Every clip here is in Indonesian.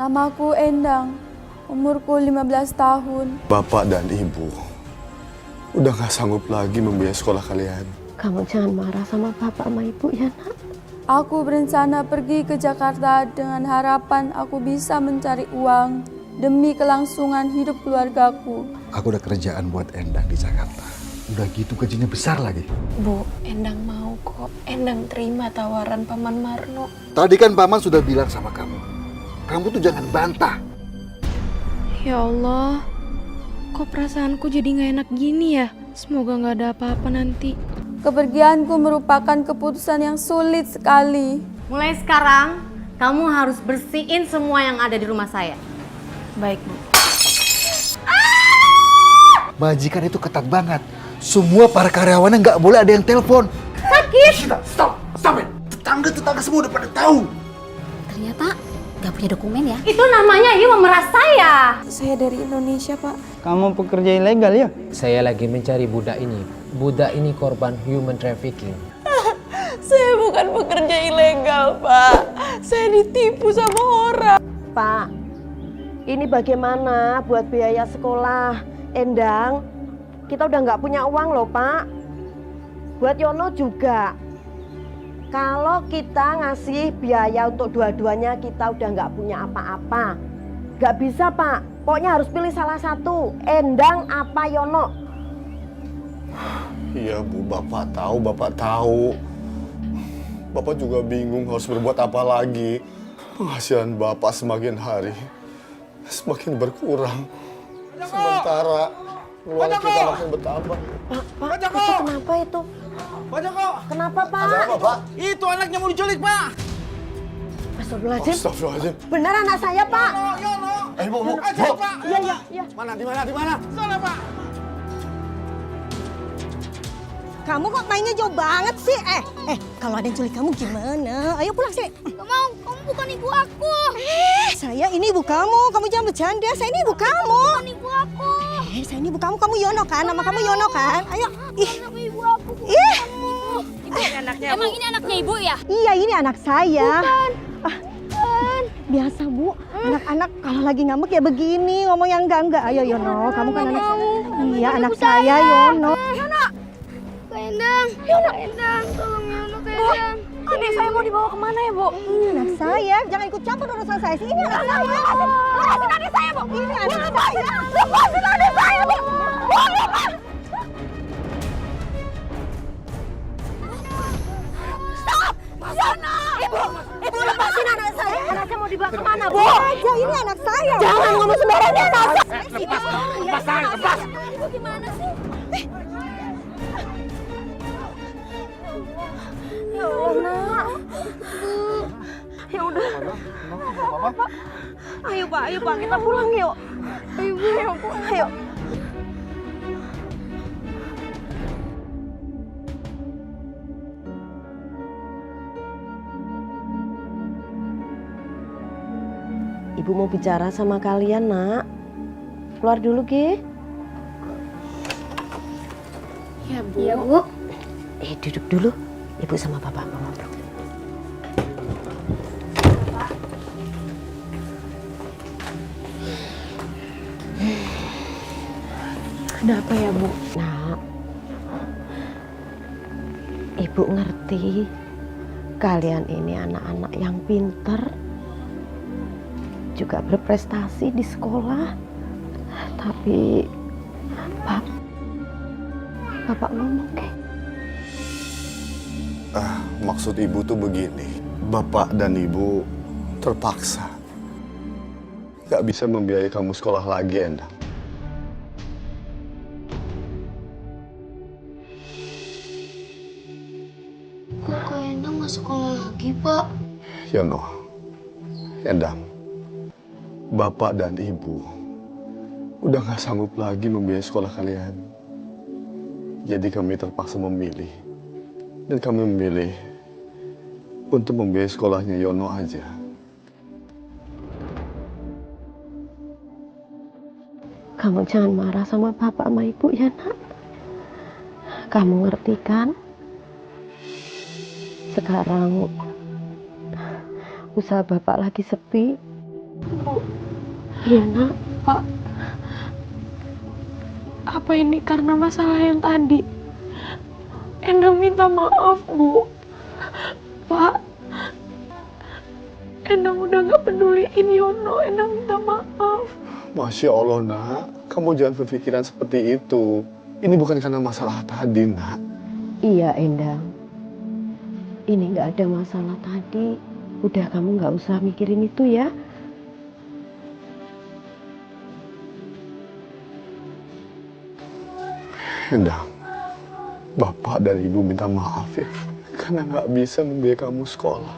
Namaku Endang, umurku 15 tahun. Bapak dan Ibu udah gak sanggup lagi membiayai sekolah kalian. Kamu jangan marah sama bapak sama ibu ya nak. Aku berencana pergi ke Jakarta dengan harapan aku bisa mencari uang demi kelangsungan hidup keluargaku. Aku udah kerjaan buat Endang di Jakarta. Udah gitu gajinya besar lagi. Bu, Endang mau kok. Endang terima tawaran Paman Marno. Tadi kan Paman sudah bilang sama kamu. Kamu tuh jangan bantah. Ya Allah, kok perasaanku jadi gak enak gini ya? Semoga gak ada apa-apa nanti. Kepergianku merupakan keputusan yang sulit sekali. Mulai sekarang, kamu harus bersihin semua yang ada di rumah saya. Baik, Bu. Majikan itu ketat banget. Semua para karyawannya nggak boleh ada yang telepon. Sakit! Stop it! Tetangga semua udah pada tahu. Ternyata nggak punya dokumen ya? Itu namanya Yu memeras saya. Saya dari Indonesia, Pak. Kamu pekerja ilegal ya? Saya lagi mencari budak ini. Budak ini korban human trafficking. Saya bukan pekerja ilegal, Pak. Saya ditipu sama orang. Pak, ini bagaimana buat biaya sekolah Endang? Kita udah nggak punya uang loh Pak. Buat Yono juga. Kalau kita ngasih biaya untuk dua-duanya kita udah nggak punya apa-apa. Nggak bisa Pak, pokoknya harus pilih salah satu. Endang apa Yono? Iya Bu, Bapak tahu. Bapak juga bingung harus berbuat apa lagi. Penghasilan Bapak semakin hari semakin berkurang. Sementara uang kita makin bertambah. Pak, itu kenapa itu? Pak Joko! Kenapa Pak? Ada apa Pak? Itu anaknya mau diculik, Pak! Astagfirullahaladzim. Astagfirullahaladzim. Benar anak saya Pak. Yono! Bu. Pak! Iya. Di mana? Sana, Pak! Kamu kok mainnya jauh banget sih? Kalau ada yang culik kamu gimana? Ayo pulang sini. Gak mau, kamu bukan ibu aku. Saya ini ibu kamu jangan bercanda. Saya ini ibu kamu. Bukan ibu aku. Saya ini ibu kamu Yono kan? Nama kamu Yono kan? Ayo. Nama ibu aku. Ih. Emang ini anaknya ibu ya? Iya, ini anak saya. Biasa Bu, anak-anak kalau lagi ngambek ya begini, ngomong yang enggak. Ayo Yono, kamu kan anak saya. Iya, anak saya Yono. Endang, Endang, tolong Yono ke Endang. Adik saya mau dibawa kemana ya Bu? Anak saya, jangan ikut campur urusan saya. Ini anak saya. Lepasin adik saya Bu. Ini anak saya. Lepasin adik saya Bu. Lepas. Stop! Yono! Ibu lepasin anak saya. Anaknya mau dibawa kemana Bu? Aja, ini anak saya. Jangan ngomong sembarangan. Lepas. Ibu gimana sih? Ya Allah. Ya udah. Ayo Pak, kita pulang yuk. Ayo. Ibu mau bicara sama kalian nak. Keluar dulu Ge. Ya, Bu. Iya, Bu. Duduk dulu. Ibu sama Bapak mau ngobrol. Ada apa ya, Bu? Nak, Ibu ngerti kalian ini anak-anak yang pinter, juga berprestasi di sekolah. Tapi Bapak ngomong kayak Maksud Ibu tuh begini, Bapak dan Ibu terpaksa gak bisa membiayai kamu sekolah lagi, Endang. Kok Kak Endang nggak sekolah lagi, Pak? Yono, Endang, Bapak dan Ibu udah gak sanggup lagi membiayai sekolah kalian. Jadi kami terpaksa memilih. Dan kami memilih untuk membiayai sekolahnya Yono aja. kamu jangan marah sama bapak sama ibu ya nak. Kamu ngerti kan? Sekarang usaha bapak lagi sepi. Iya nak. Pak, apa ini karena masalah yang tadi? Endang minta maaf, Bu. Pak, Endang udah gak peduliin Yono. Endang minta maaf. Masya Allah, nak. Kamu jangan berpikiran seperti itu. Ini bukan karena masalah tadi, nak. Iya Endang. Ini nggak ada masalah tadi. Udah kamu nggak usah mikirin itu ya. Endang, Bapak dan Ibu minta maaf ya, karena nggak bisa membiayai kamu sekolah.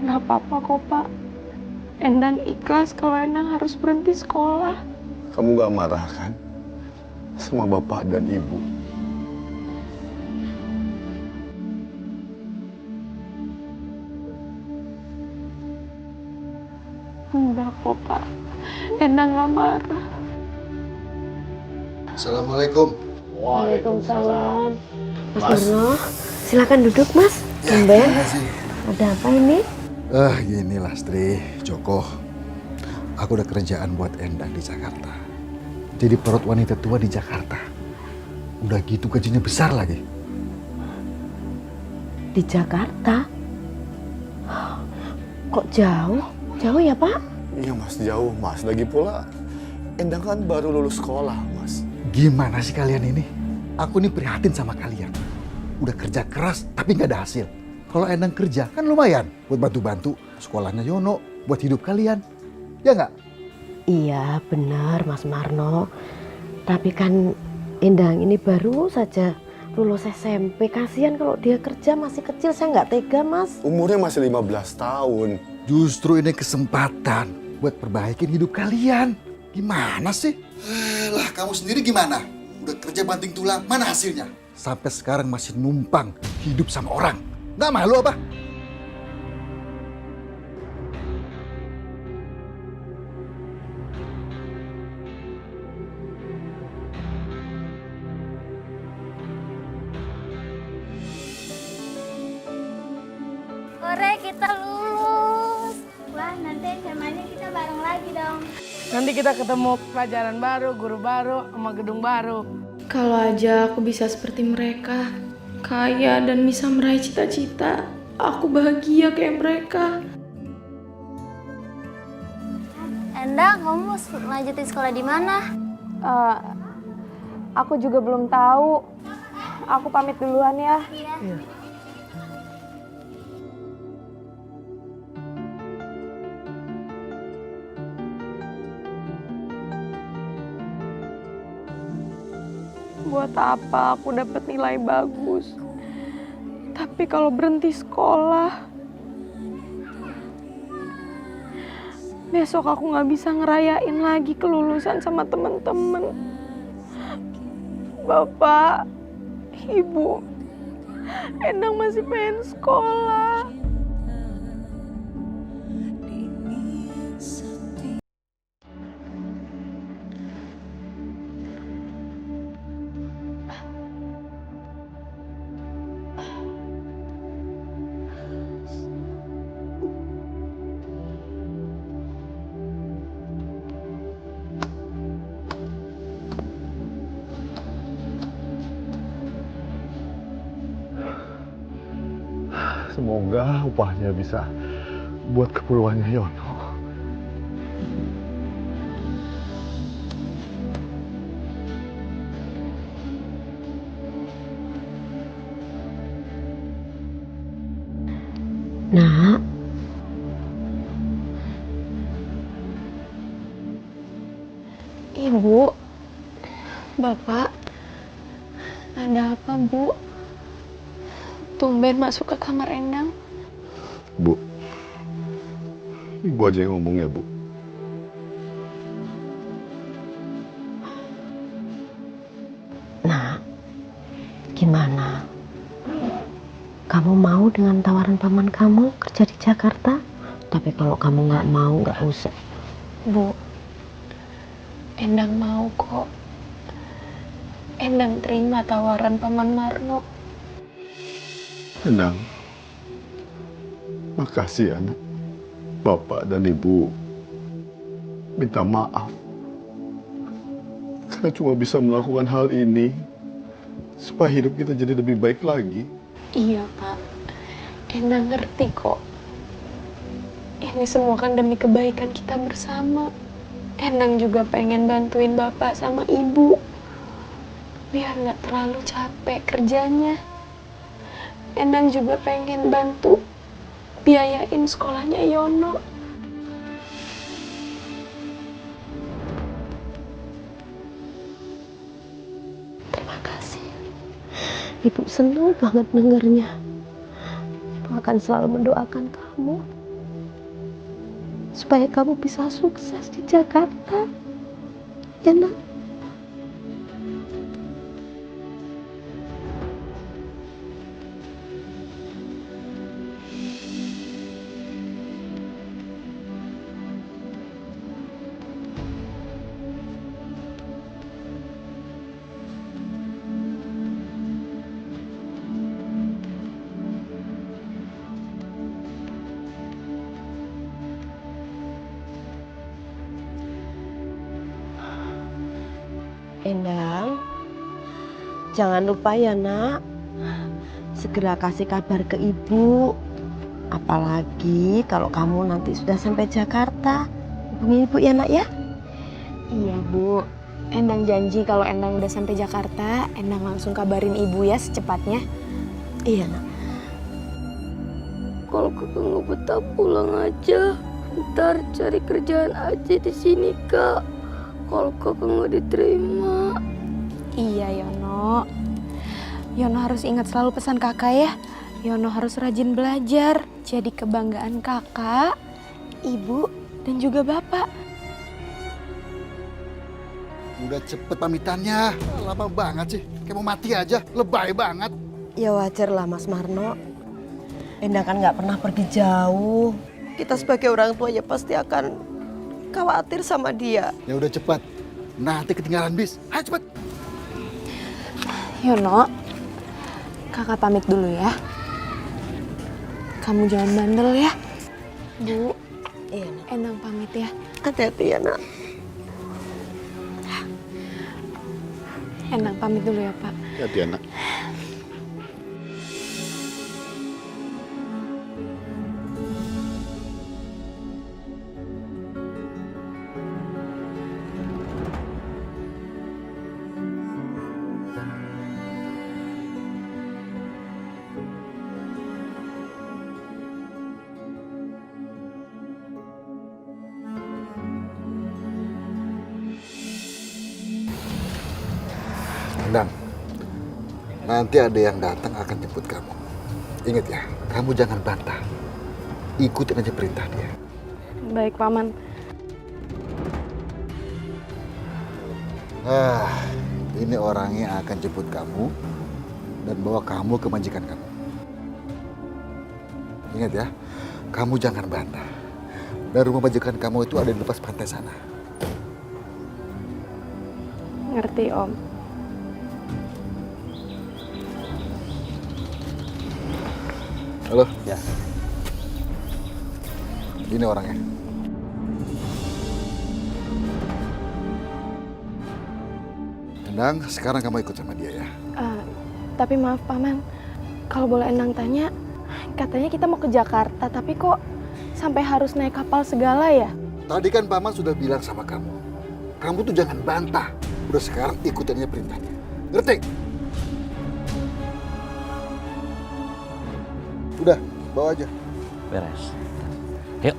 Nggak apa-apa kok, Pak. Endang ikhlas kalau Endang harus berhenti sekolah. Kamu nggak marah kan sama Bapak dan Ibu? Enggak kok, Pak. Endang nggak marah. Assalamualaikum. Waalaikumsalam. Mas Marno, silakan duduk Mas. Tumben. Terima kasih. Ada apa ini? Gini Lastri, Joko. Aku udah kerjaan buat Endang di Jakarta. Jadi perut wanita tua di Jakarta. Udah gitu gajinya besar lagi. Di Jakarta? Kok jauh? Jauh ya Pak? Iya Mas, jauh Mas. Lagi pula Endang kan baru lulus sekolah Mas. Gimana sih kalian ini? Aku nih prihatin sama kalian. Udah kerja keras tapi nggak ada hasil. Kalau Endang kerja kan lumayan buat bantu-bantu sekolahnya Yono, buat hidup kalian. Ya nggak? Iya benar Mas Marno. Tapi kan Endang ini baru saja lulus SMP. Kasihan kalau dia kerja masih kecil, saya nggak tega Mas. Umurnya masih 15 tahun. Justru ini kesempatan buat perbaikin hidup kalian. Gimana sih? Lah kamu sendiri gimana? Udah kerja banting tulang, mana hasilnya? Sampai sekarang masih numpang hidup sama orang. Nggak malu apa? Hore, kita lulus. Wah, nanti SMA-nya kita bareng lagi dong. Nanti kita ketemu pelajaran baru, guru baru, sama gedung baru. Kalau aja aku bisa seperti mereka, kaya dan bisa meraih cita-cita, aku bahagia kayak mereka. Endang, kamu mau lanjutin sekolah di mana? Aku juga belum tahu. Aku pamit duluan ya. Iya. Buat apa aku dapat nilai bagus? Tapi kalau berhenti sekolah, besok aku nggak bisa ngerayain lagi kelulusan sama temen-temen. Bapak, Ibu, Endang masih pengen sekolah. Semoga upahnya bisa buat keperluannya Yono. Nak. Ibu, Bapak, ada apa Bu? Tumben masuk ke kamar Endang. Bu, Ibu aja yang ngomong ya Bu. Nak, gimana? Kamu mau dengan tawaran paman kamu kerja di Jakarta? Tapi kalau kamu nggak mau, nggak usah. Bu, Endang mau kok. Endang terima tawaran Paman Marno. Endang, makasih ya, Nak. Bapak dan Ibu minta maaf karena cuma bisa melakukan hal ini supaya hidup kita jadi lebih baik lagi. Iya, Pak. Endang ngerti kok. Ini semua kan demi kebaikan kita bersama. Endang juga pengen bantuin Bapak sama Ibu biar nggak terlalu capek kerjanya. Endang juga pengen bantu biayain sekolahnya Yono. Terima kasih. Ibu senang banget dengarnya. Ibu akan selalu mendoakan kamu supaya kamu bisa sukses di Jakarta. Ya, Nak? Endang, jangan lupa ya, Nak, segera kasih kabar ke Ibu. Apalagi kalau kamu nanti sudah sampai Jakarta. Hubungi Ibu ya, Nak, ya. Iya, Bu. Endang janji kalau Endang udah sampai Jakarta, Endang langsung kabarin Ibu ya secepatnya. Iya, Nak. Kalau kakak nggak betah pulang aja, ntar cari kerjaan aja di sini kak. Kalau kakak nggak diterima. Iya, Yono. Yono harus ingat selalu pesan kakak ya. Yono harus rajin belajar, jadi kebanggaan kakak, ibu, dan juga bapak. Udah cepet pamitannya, lama banget sih. Kayak mau mati aja, lebay banget. Ya wajar lah, Mas Marno. Endang kan nggak pernah pergi jauh. Kita sebagai orang tua ya pasti akan khawatir sama dia. Ya udah cepat, nanti ketinggalan bis. Ayo cepet. Yono, kakak pamit dulu ya. Kamu jangan bandel ya. Bu, Iya, Nak. Endang pamit ya. Hati-hati ya, Nak. Endang pamit dulu ya, Pak. Hati-hati, Anak. Endang, nanti ada yang datang akan jemput kamu. Ingat ya, kamu jangan bantah. Ikutin aja perintah dia. Baik, Paman. Ini orangnya akan jemput kamu dan bawa kamu ke majikan kamu. Ingat ya, kamu jangan bantah. Dan rumah majikan kamu itu ada di lepas pantai sana. Ngerti, Om. Halo? Ya. Ini orangnya. Endang, sekarang kamu ikut sama dia ya. Tapi maaf, Paman. Kalau boleh Endang tanya, katanya kita mau ke Jakarta, tapi kok sampai harus naik kapal segala ya? Tadi kan Paman sudah bilang sama kamu. Kamu tuh jangan bantah. Udah sekarang ikutin aja perintahnya. Ngerti? Udah, bawa aja. Beres. Yuk.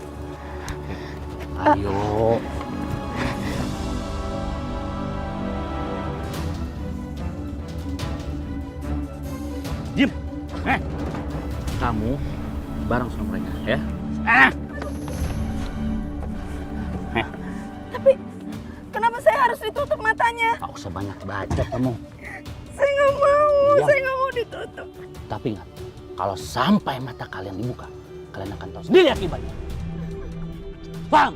Ayo. Jim, kamu bareng sama mereka ya. Tapi kenapa saya harus ditutup matanya? Gak usah banyak baca kamu. Saya nggak mau, Iya. saya nggak mau ditutup. Tapi ingat, kalau sampai mata kalian dibuka, kalian akan tahu sendiri akibatnya. Paham?